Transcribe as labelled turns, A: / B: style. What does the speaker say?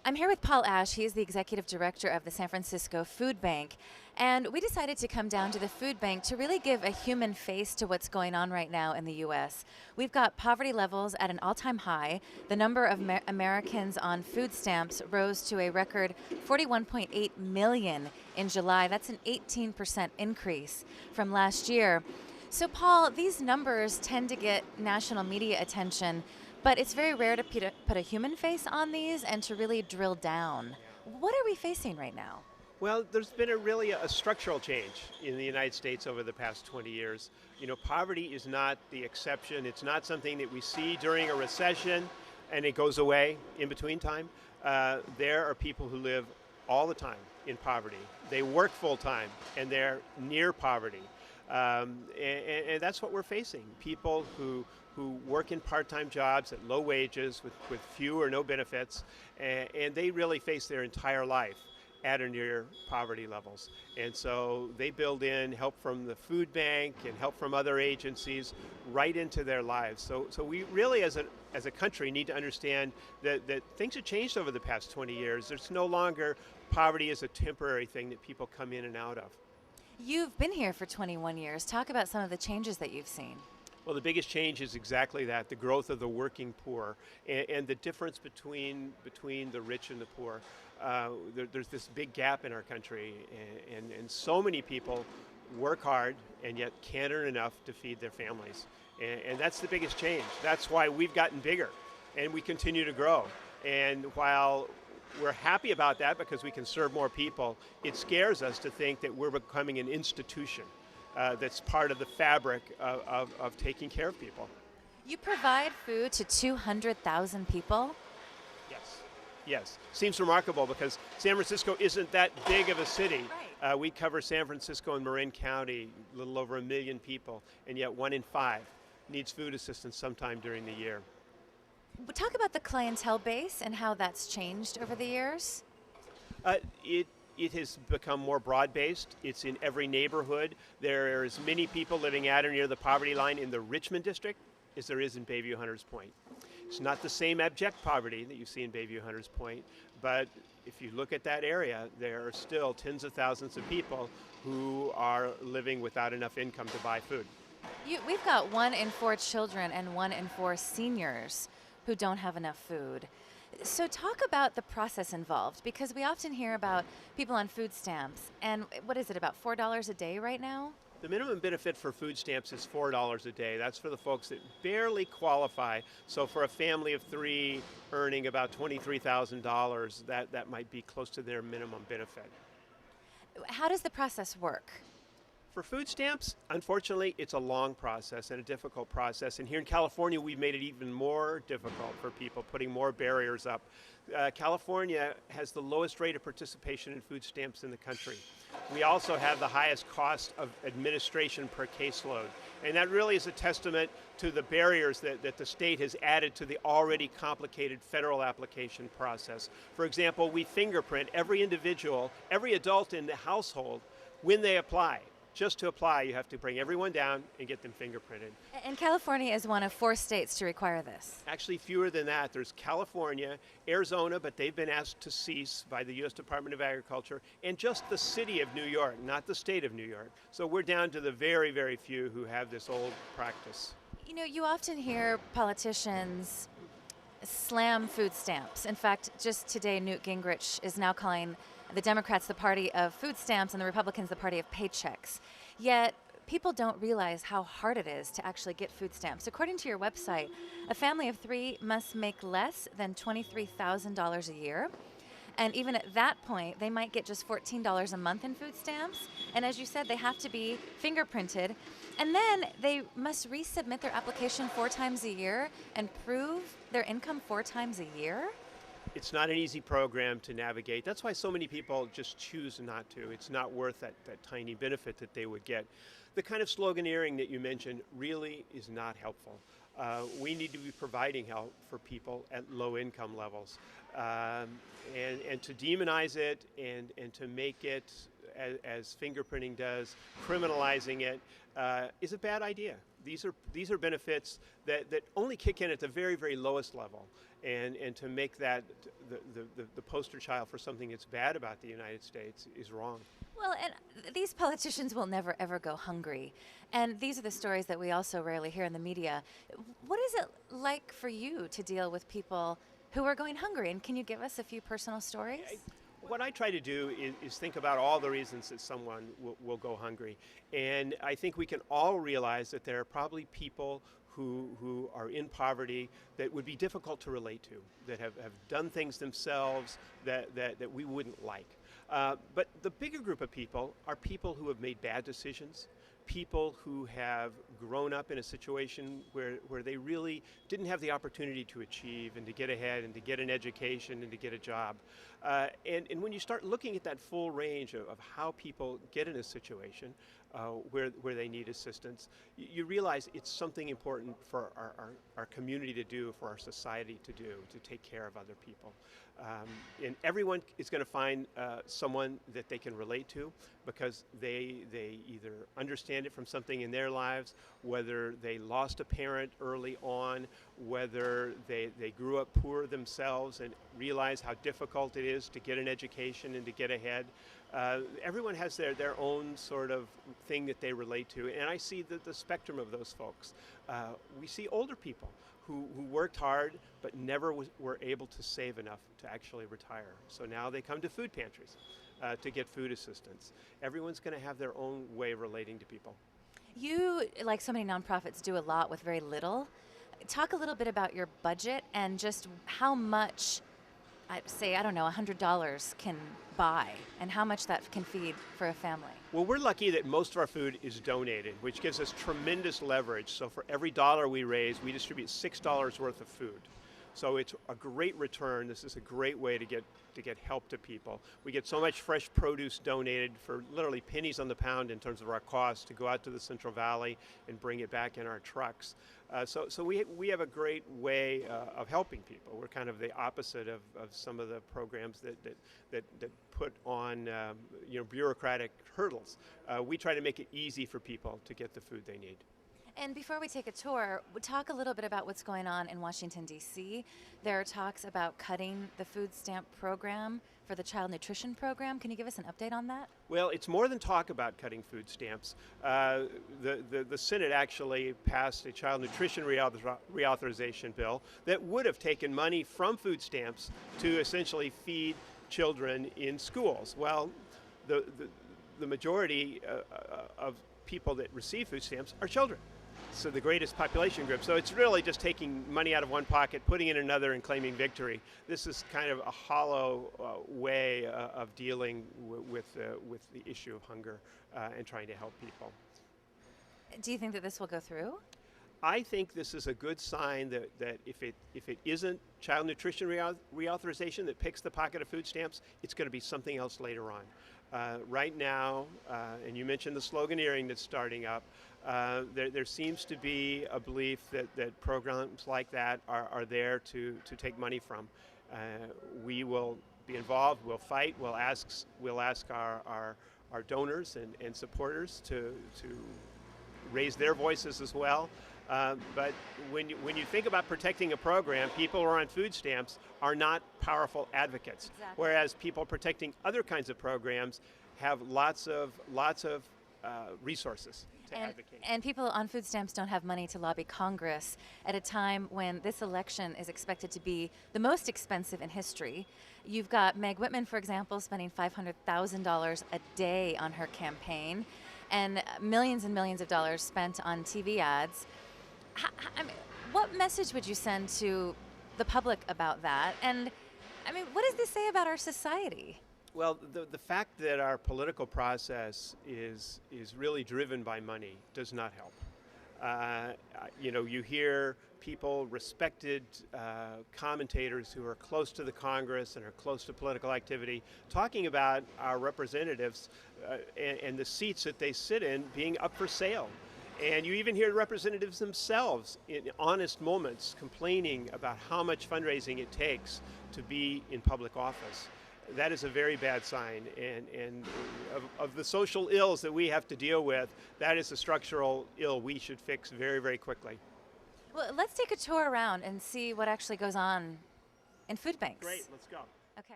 A: I'm here with Paul Ash. He is the executive director of the San Francisco Food Bank. And we decided to come down to the food bank to really give a human face to what's going on right now in the U.S. We've got poverty levels at an all-time high. The number of Americans on food stamps rose to a record 41.8 million in July. That's an 18% increase from last year. So, Paul, these numbers tend to get national media attention, but it's very rare to put a human face on these and to really drill down. What are we facing right now?
B: Well, there's been really a structural change in the United States over the past 20 years. You know, poverty is not the exception. It's not something that we see during a recession and it goes away in between time. There are people who live all the time in poverty. They work full time and they're near poverty. And that's what we're facing. People who work in part-time jobs at low wages with few or no benefits, and they really face their entire life at or near poverty levels. And so they build in help from the food bank and help from other agencies right into their lives. So we really, as a country, need to understand that things have changed over the past 20 years. There's no longer poverty as a temporary thing that people come in and out of.
A: You've been here for 21 years. Talk about some of the changes that you've seen.
B: Well, the biggest change is exactly that, the growth of the working poor and the difference between the rich and the poor. There's this big gap in our country, and so many people work hard and yet can't earn enough to feed their families. And that's the biggest change. That's why we've gotten bigger and we continue to grow. And while we're happy about that because we can serve more people, it scares us to think that we're becoming an institution that's part of the fabric of taking care of people.
A: You provide food to 200,000 people?
B: Yes. Seems remarkable because San Francisco isn't that big of a city.
A: Right.
B: We cover San Francisco and Marin County, a little over 1 million people, and yet 1 in 5 needs food assistance sometime during the year.
A: Talk about the clientele base and how that's changed over the years.
B: It has become more broad-based. It's in every neighborhood. There are as many people living at or near the poverty line in the Richmond district as there is in Bayview Hunters Point. It's not the same abject poverty that you see in Bayview Hunters Point, but if you look at that area, there are still tens of thousands of people who are living without enough income to buy food.
A: We've got 1 in 4 children and 1 in 4 seniors who don't have enough food. So talk about the process involved, because we often hear about people on food stamps, and what is it, about $4 a day right now?
B: The minimum benefit for food stamps is $4 a day. That's for the folks that barely qualify. So for a family of 3 earning about $23,000, that might be close to their minimum benefit.
A: How does the process work?
B: For food stamps, unfortunately, it's a long process and a difficult process. And here in California, we've made it even more difficult for people, putting more barriers up. California has the lowest rate of participation in food stamps in the country. We also have the highest cost of administration per caseload. And that really is a testament to the barriers that the state has added to the already complicated federal application process. For example, we fingerprint every individual, every adult in the household when they apply. Just to apply, you have to bring everyone down and get them fingerprinted.
A: And California is one of 4 states to require this.
B: Actually, fewer than that. There's California, Arizona, but they've been asked to cease by the U.S. Department of Agriculture, and just the city of New York, not the state of New York. So we're down to the very, very few who have this old practice.
A: You know, you often hear politicians slam food stamps. In fact, just today, Newt Gingrich is now calling the Democrats the party of food stamps and the Republicans the party of paychecks. Yet, people don't realize how hard it is to actually get food stamps. According to your website, a family of 3 must make less than $23,000 a year. And even at that point, they might get just $14 a month in food stamps. And as you said, they have to be fingerprinted. And then they must resubmit their application 4 times a year and prove their income 4 times a year.
B: It's not an easy program to navigate. That's why so many people just choose not to. It's not worth that tiny benefit that they would get. The kind of sloganeering that you mentioned really is not helpful. We need to be providing help for people at low income levels. And to demonize it and to make it, as fingerprinting does, criminalizing it, is a bad idea. These are benefits that only kick in at the very, very lowest level. And to make that the poster child for something that's bad about the United States is wrong.
A: Well, and these politicians will never ever go hungry. And these are the stories that we also rarely hear in the media. What is it like for you to deal with people who are going hungry? And can you give us a few personal stories?
B: What I try to do is think about all the reasons that someone will go hungry. And I think we can all realize that there are probably people who are in poverty that would be difficult to relate to, that have done things themselves that we wouldn't like. But the bigger group of people are people who have made bad decisions, people who have grown up in a situation where they really didn't have the opportunity to achieve and to get ahead and to get an education and to get a job. And when you start looking at that full range of how people get in a situation where they need assistance, you realize it's something important for our community to do, for our society to do, to take care of other people. And everyone is going to find someone that they can relate to because they either understand it from something in their lives, whether they lost a parent early on, whether they grew up poor themselves and realize how difficult it is to get an education and to get ahead. Everyone has their own sort of thing that they relate to, and I see the spectrum of those folks. We see older people who worked hard but never were able to save enough to actually retire. So now they come to food pantries to get food assistance. Everyone's going to have their own way of relating to people.
A: You, like so many nonprofits, do a lot with very little. Talk a little bit about your budget and just how much, I'd say, I don't know, $100 can buy and how much that can feed for a family.
B: Well, we're lucky that most of our food is donated, which gives us tremendous leverage. So for every dollar we raise, we distribute $6 worth of food. So it's a great return. This is a great way to get help to people. We get so much fresh produce donated for literally pennies on the pound in terms of our cost to go out to the Central Valley and bring it back in our trucks. So we have a great way of helping people. We're kind of the opposite of some of the programs that put on bureaucratic hurdles. We try to make it easy for people to get the food they need.
A: And before we take a tour, we'll talk a little bit about what's going on in Washington, D.C. There are talks about cutting the food stamp program for the child nutrition program. Can you give us an update on that?
B: Well, it's more than talk about cutting food stamps. The Senate actually passed a child nutrition reauthorization bill that would have taken money from food stamps to essentially feed children in schools. Well, the majority of people that receive food stamps are children. So the greatest population group. So it's really just taking money out of one pocket, putting it in another, and claiming victory. This is kind of a hollow way of dealing with the issue of hunger and trying to help people.
A: Do you think that this will go through?
B: I think this is a good sign that if it isn't child nutrition reauthorization that picks the pocket of food stamps, it's going to be something else later on. Right now, and you mentioned the sloganeering that's starting up, there seems to be a belief that programs like that are there to take money from. We will be involved, we'll fight, we'll ask our donors and supporters to raise their voices as well. But when you think about protecting a program, people who are on food stamps are not powerful advocates,
A: Exactly.
B: whereas people protecting other kinds of programs have lots of resources to advocate.
A: And people on food stamps don't have money to lobby Congress at a time when this election is expected to be the most expensive in history. You've got Meg Whitman, for example, spending $500,000 a day on her campaign, and millions of dollars spent on TV ads. I mean, what message would you send to the public about that? And I mean, what does this say about our society?
B: Well, the fact that our political process is really driven by money does not help. You hear people, respected commentators who are close to the Congress and are close to political activity, talking about our representatives and the seats that they sit in being up for sale. And you even hear representatives themselves in honest moments complaining about how much fundraising it takes to be in public office. That is a very bad sign, and of the social ills that we have to deal with, that is a structural ill we should fix very, very quickly.
A: Well, let's take a tour around and see what actually goes on in food banks.
B: Great, let's go.
A: Okay.